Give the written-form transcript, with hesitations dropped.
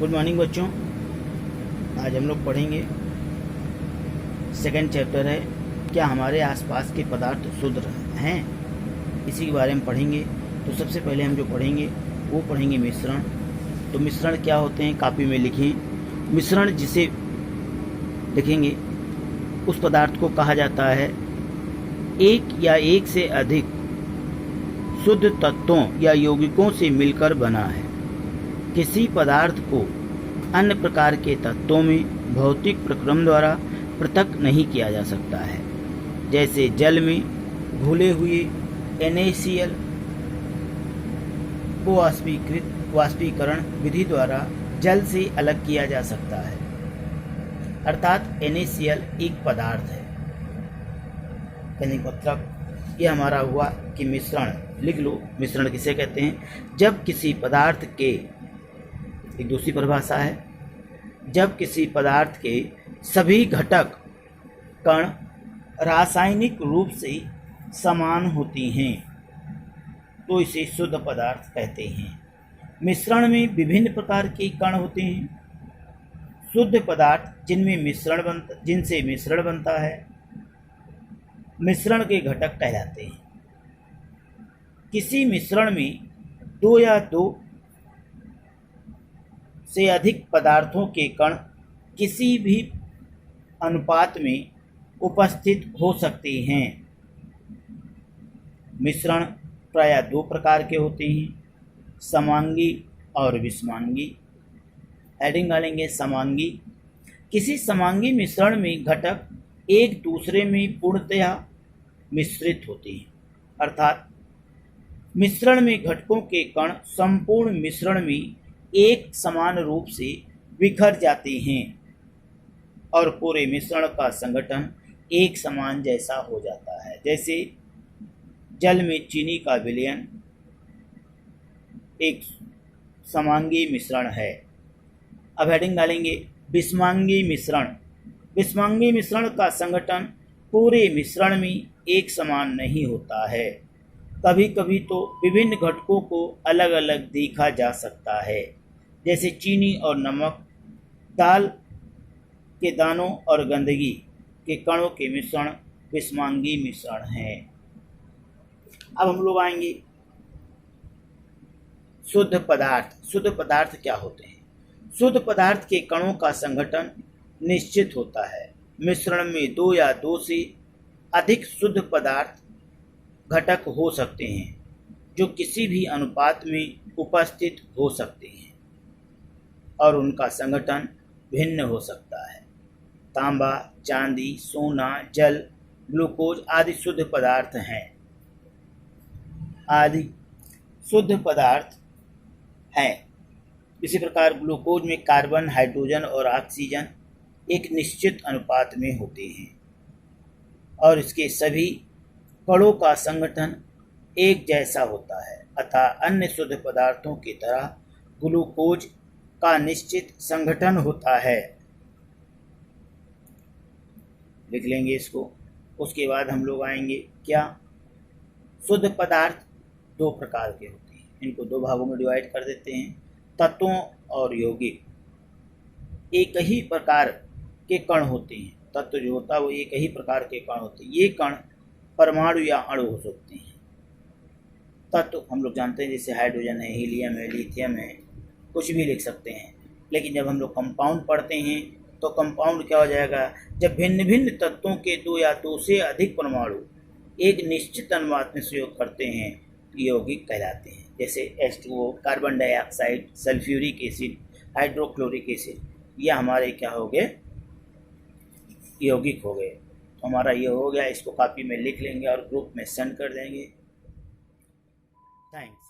Good morning बच्चों। आज हम लोग पढ़ेंगे सेकंड चैप्टर है क्या हमारे आसपास के पदार्थ शुद्ध हैं, इसी के बारे में पढ़ेंगे। तो सबसे पहले हम जो पढ़ेंगे वो पढ़ेंगे मिश्रण। तो मिश्रण क्या होते हैं कापी में लिखें। मिश्रण जिसे लिखेंगे उस पदार्थ को कहा जाता है एक या एक से अधिक शुद्ध तत्वों या यौगिकों से मिलकर बना है। किसी पदार्थ को अन्य प्रकार के तत्वों में भौतिक प्रक्रम द्वारा पृथक नहीं किया जा सकता है। जैसे जल में घुले हुए NaCl को वाष्पीकरण विधि द्वारा जल से अलग किया जा सकता है, अर्थात NaCl एक पदार्थ है। कहने का मतलब ये हमारा हुआ कि मिश्रण लिख लो। मिश्रण किसे कहते हैं? जब किसी पदार्थ के, एक दूसरी परिभाषा है, जब किसी पदार्थ के सभी घटक कण रासायनिक रूप से समान होती हैं तो इसे शुद्ध पदार्थ कहते हैं। मिश्रण में विभिन्न प्रकार के कण होते हैं। शुद्ध पदार्थ जिनसे मिश्रण बनता है मिश्रण के घटक कहलाते हैं। किसी मिश्रण में दो या दो से अधिक पदार्थों के कण किसी भी अनुपात में उपस्थित हो सकते हैं। मिश्रण प्रायः दो प्रकार के होते हैं, समांगी और विषमांगी। हेडिंग डालेंगे समांगी। किसी समांगी मिश्रण में घटक एक दूसरे में पूर्णतया मिश्रित होते हैं, अर्थात मिश्रण में घटकों के कण संपूर्ण मिश्रण में एक समान रूप से बिखर जाते हैं और पूरे मिश्रण का संगठन एक समान जैसा हो जाता है। जैसे जल में चीनी का विलयन एक समांगी मिश्रण है। अब हेडिंग डालेंगे विषमांगी मिश्रण। विषमांगी मिश्रण का संगठन पूरे मिश्रण में एक समान नहीं होता है। कभी कभी तो विभिन्न घटकों को अलग अलग देखा जा सकता है, जैसे चीनी और नमक, दाल के दानों और गंदगी के कणों के मिश्रण विषमांगी मिश्रण है। अब हम लोग आएंगे शुद्ध पदार्थ। शुद्ध पदार्थ क्या होते हैं? शुद्ध पदार्थ के कणों का संगठन निश्चित होता है। मिश्रण में दो या दो से अधिक शुद्ध पदार्थ घटक हो सकते हैं जो किसी भी अनुपात में उपस्थित हो सकते हैं और उनका संगठन भिन्न हो सकता है। तांबा, चांदी, सोना, जल, ग्लूकोज आदि शुद्ध पदार्थ हैं। आदि शुद्ध पदार्थ हैं। इसी प्रकार ग्लूकोज में कार्बन, हाइड्रोजन और ऑक्सीजन एक निश्चित अनुपात में होते हैं और इसके सभी कणों का संगठन एक जैसा होता है। अतः अन्य शुद्ध पदार्थों की तरह ग्लूकोज का निश्चित संगठन होता है। लिख लेंगे इसको। उसके बाद हम लोग आएंगे क्या? शुद्ध पदार्थ दो प्रकार के होते हैं। इनको दो भागों में डिवाइड कर देते हैं, तत्वों और यौगिक। एक ही प्रकार के कण होते हैं। तत्व जो होता है वो एक ही प्रकार के कण होते हैं। ये कण परमाणु या अणु हो सकते हैं। तत्व हम लोग जानते हैं, जैसे हाइड्रोजन है, हीलियम है, लिथियम है, कुछ भी लिख सकते हैं। लेकिन जब हम लोग कंपाउंड पढ़ते हैं तो कंपाउंड क्या हो जाएगा? जब भिन्न भिन्न तत्वों के दो या दो से अधिक परमाणु एक निश्चित अनुपात में सहयोग करते हैं यौगिक कहलाते हैं। जैसे H2O, carbon dioxide, sulphuric acid, hydrochloric acid, यह हमारे क्या हो गए? यौगिक हो गए। तो हमारा ये हो गया। इसको कॉपी में लिख लेंगे और ग्रुप में सेंड कर देंगे। थैंक्स।